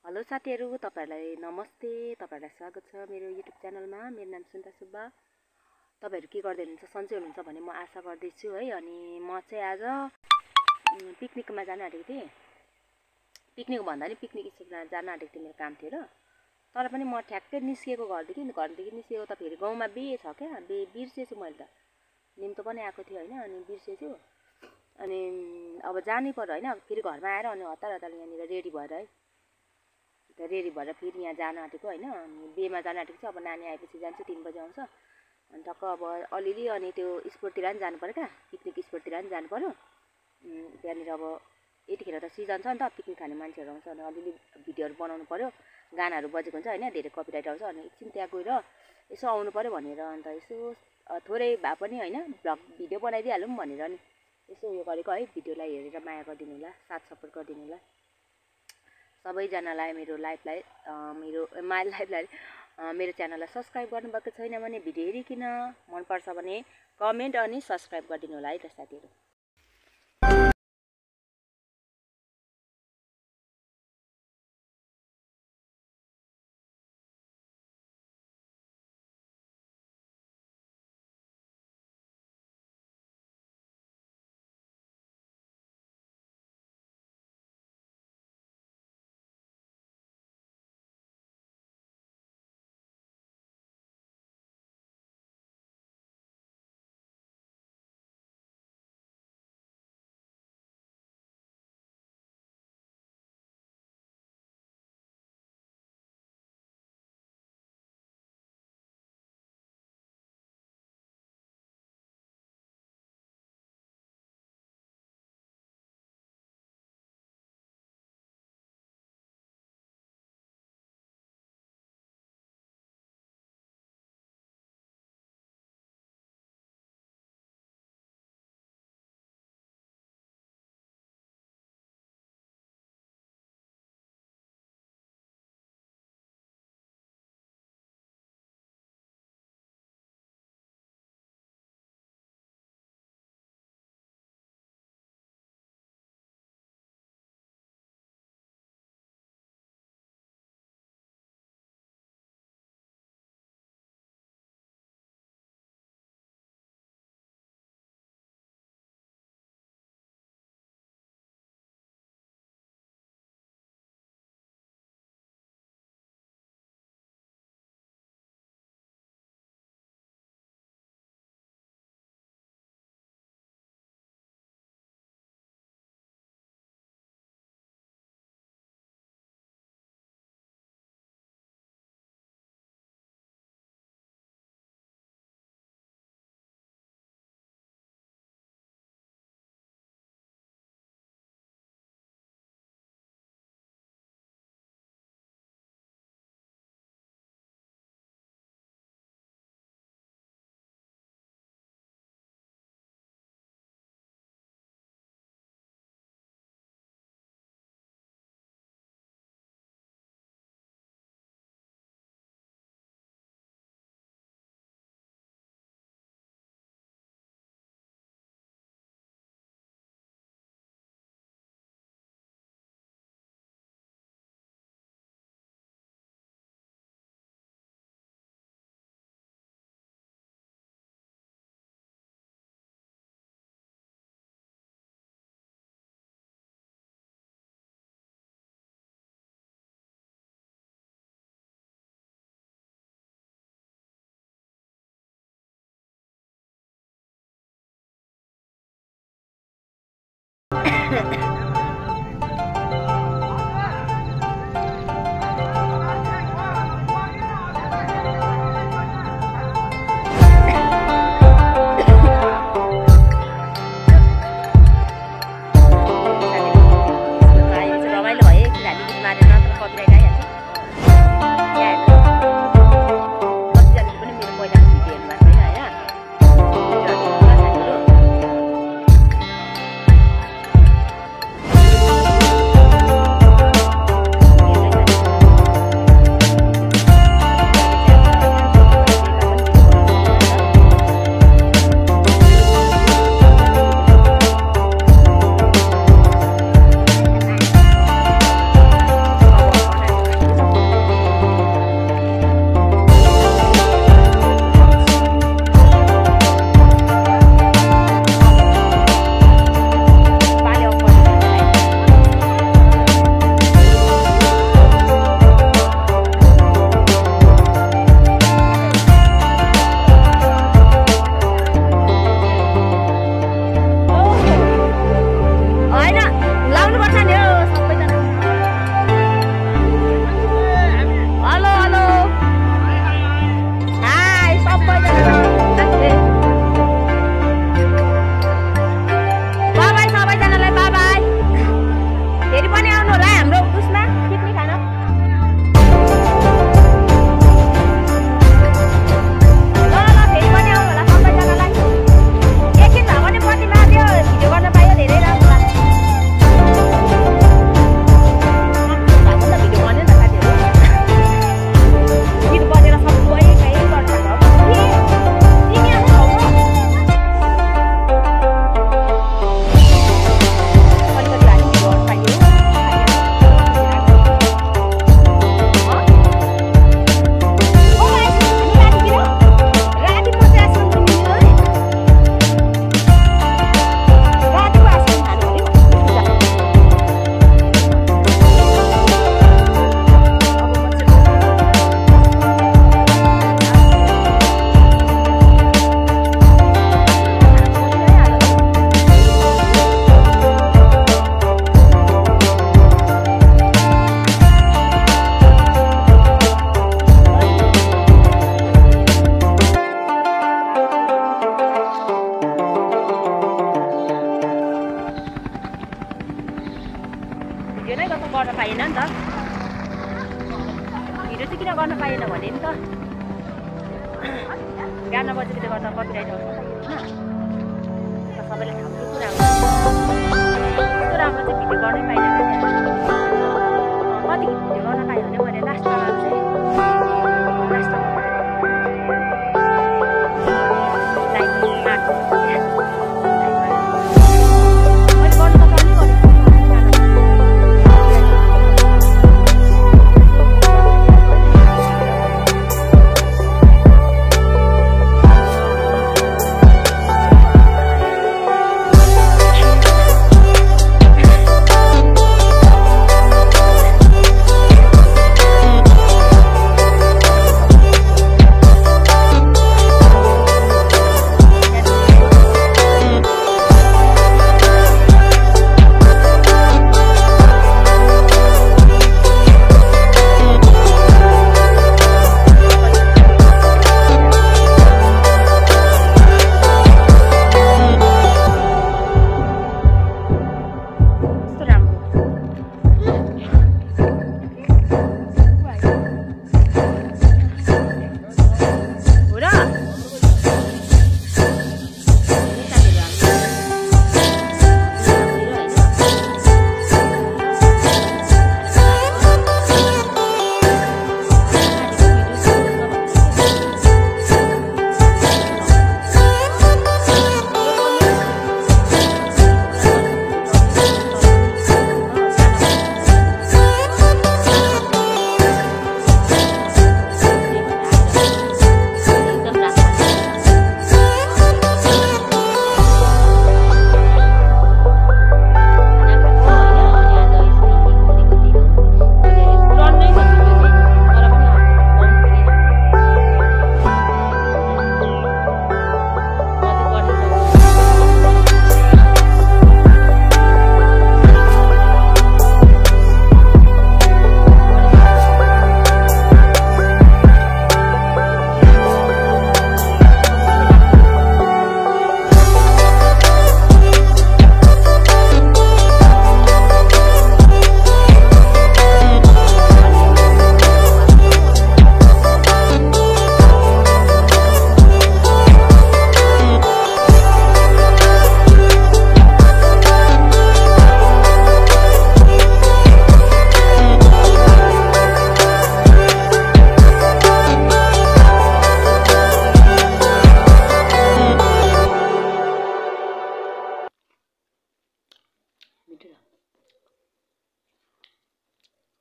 Hello साथीहरु, तपाईहरुलाई नमस्ते। तपाईहरुलाई स्वागत छ मेरो युट्युब च्यानलमा। मेरो नाम सुन्ता सुब्बा। तपाईहरु के गर्दै हुनुहुन्छ? सन्चै हुनुहुन्छ भन्ने म आशा गर्दैछु है। अनि म चाहिँ आज पिकनिकमा जान आँटेको थिएँ। पिकनिक भन्दा नि पिकनिक स्पटमा जान आँटेको थिएँ, मेरो काम थियो र। तर पनि म ठ्याक्कै निस्केको घरदेखि निस्केको त फेरि गाउँमा बिहे छ क्या। बिर्सेछु मैले त। निम्तो पनि आएको थियो हैन, अनि बिर्सेछु। अनि अब जानै पर्यो हैन। फेरि घरमा आएर अनि हतार यहाँनिर रेडी भएर है, रेडी भएर फेरि यहाँ जान आँटेको हैन। अनि बेमा जान आँटेको छ। अब नानी आएपछि जान्छु, 3 बजे आउँछ। अनि टक्क अब अलिअलि अनि त्यो स्पोर्टतिर पनि जानु पर्यो क्या, पिकनिक स्पोर्टतिर पनि जानु पर्यो। त्यहाँनिर अब यतिखेर त सिजन छ नि त, पिकनिक खाने मान्छेहरू आउँछ। अनि अलिअलि भिडियोहरू बनाउनु पर्यो, गानाहरू बजेको हुन्छ हैन, धेरै कपिराइट आउँछ। अनि एकछिन त्यहाँ गएर यसो आउनु पर्यो भनेर अन्त यसो थोरै भए पनि हैन भ्लग भिडियो बनाइदिइहालौँ भनेर नि यसो उयो गरेको है। भिडियोलाई हेरेर माया गरिदिनु होला, साथ सपोर्ट गरिदिनु होला सबैजनालाई। मेरो च्यानललाई सब्स्क्राइब गर्नुभएको छैन भने भिडियो हेरिकन मनपर्छ भने कमेन्ट अनि सब्स्क्राइब गरिदिनु होला है त साथीहरु। भने नि त बिहान बजेकोले गर्दा कपिराइट आउँछ होइन सबैले थाहा पनि कुरा हो यस्तो राम्रो चाहिँ भिडियो गर्नै पाइनँ कति भिडियो गर्न पाएँ भने मैले लास्टमा चाहिँ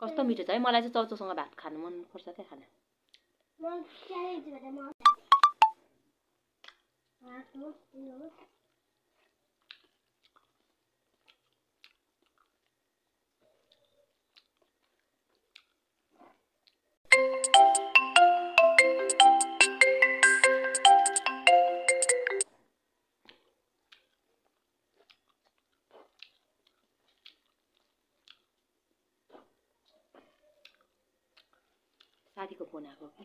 कस्तो मिठो छ है मलाई चाहिँ चौचोसँग भात खानु मन पर्छ क्या खाना साथीको फोन आएको कि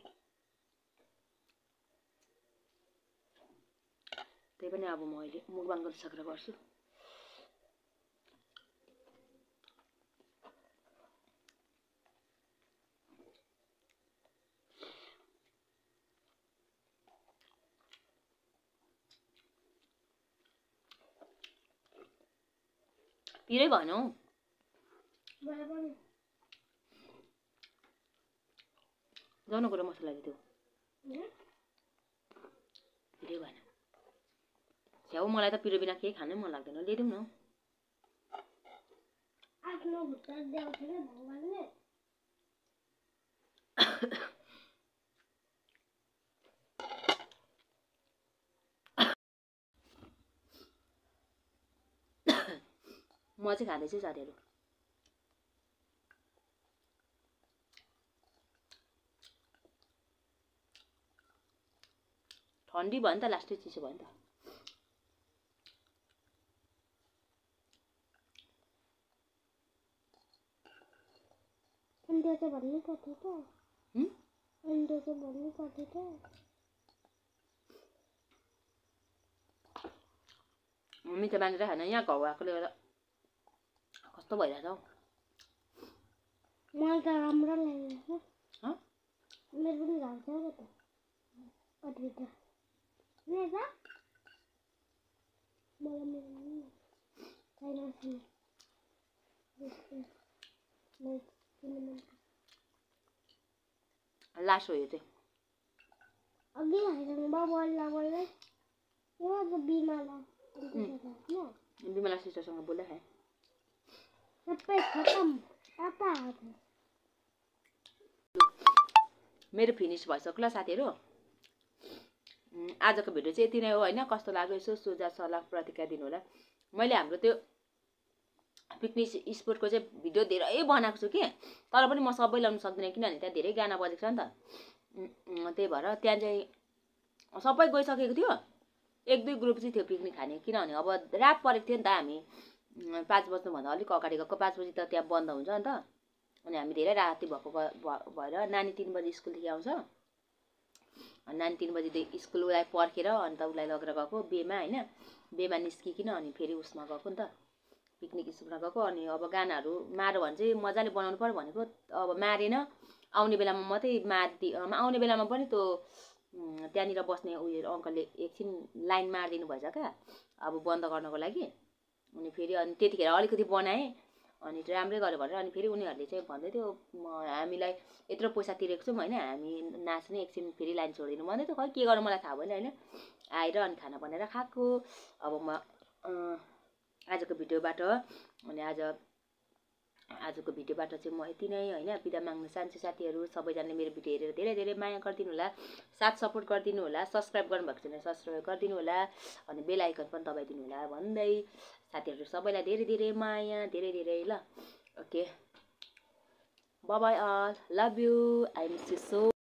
त्यही पनि अब म अहिले मुखबाङ गरिसकेर गर्छु पिरै भएन हौ जानु कुरा मसला दियो पिरै भएन छ्याउ मलाई त पिरो बिना केही खानै मन लाग्दैन ल्याइदिउँ न म चाहिँ खाँदैछु साथीहरु ठन्डी भयो नि त लास्टै चिसो भयो नि त अंडे से बनने का ठीक है अंडे से बनने का ठीक है मम्मी त बाँधेर खान यहाँ घाउ आएकोले गर्दा कस्तो भइरहेछ हौ मलाई त राम्रो लाग्यो मेरो पनि घाउ छ त कतिभित्र नि त मलाई मेरो छैन लास्ट हो यो चाहिँ अघि खाइसक्नु भयो बोल्दा बोल्दै यो त बिमाला बिमला सिस्टरसँग बोल्दै खाएँ सबै खतम टाटा मेरो फिनिस भइसक्यो ल साथीहरू आजको भिडियो चाहिँ यति नै हो होइन कस्तो लाग्यो यसो सुझाव सल्लाह प्रतिक्रिया दिनु होला मैले हाम्रो त्यो पिकनिक स्पोटको चाहिँ भिडियो धेरै बनाएको छु कि तर पनि म सबै ल्याउनु सक्दिनँ किनभने त्यहाँ धेरै गाना बजेको छ नि त त्यही भएर त्यहाँ चाहिँ सबै गइसकेको थियो 1-2 ग्रुप चाहिँ थियो पिकनिक खाने किनभने अब रात परेको थियो नि त हामी 5 बज्नुभन्दा अलिक अगाडि गएको 5 बजी त त्यहाँ बन्द हुन्छ नि त अनि हामी धेरै राति भएको भएर नानी 3 बजी स्कुलदेखि आउँछ नानी 3 बजीदेखि स्कुल उसलाई पर्खेर अन्त उसलाई लगेर गएको बेमा होइन बेमा निस्किकन अनि फेरि उसमा गएको नि त पिकनिक स्पोटमा गएको अनि अब गानाहरू मार्यो भने चाहिँ मजाले बनाउनु पर्यो भनेको अब मारेन आउने बेलामा मात्रै आउने बेलामा पनि त्यो त्यहाँनिर बस्ने उयो अङ्कलले एकछिन लाइन मारिदिनु भएछ क्या अब बन्द गर्नको लागि अनि फेरि अनि त्यतिखेर अलिकति बनाएँ अनि राम्रै गर्यो भनेर अनि फेरि उनीहरूले चाहिँ भन्दै थियो हामीलाई यत्रो पैसा तिरेको छौँ होइन हामी नाच्ने एकछिन फेरि लाइन छोडिदिनु भन्दै थियो खै के गर्नु मलाई थाहा भएन होइन आएर अनि खाना बनाएर खाएको अब म आजको भिडियोबाट अनि आजको भिडियोबाट चाहिँ म यति नै होइन बिदा माग्न चाहन्छु साथीहरू सबैजनाले मेरो भिडियो हेरेर धेरै धेरै माया गरिदिनु होला साथ सपोर्ट गरिदिनु होला सब्सक्राइब गर्नुभएको छैन सब्सक्राइब गरिदिनु होला अनि बेल आइकन पनि दबाइदिनु होला भन्दै साथीहरू सबैलाई धेरै धेरै माया धेरै धेरै ल okay bye bye all love you I miss you so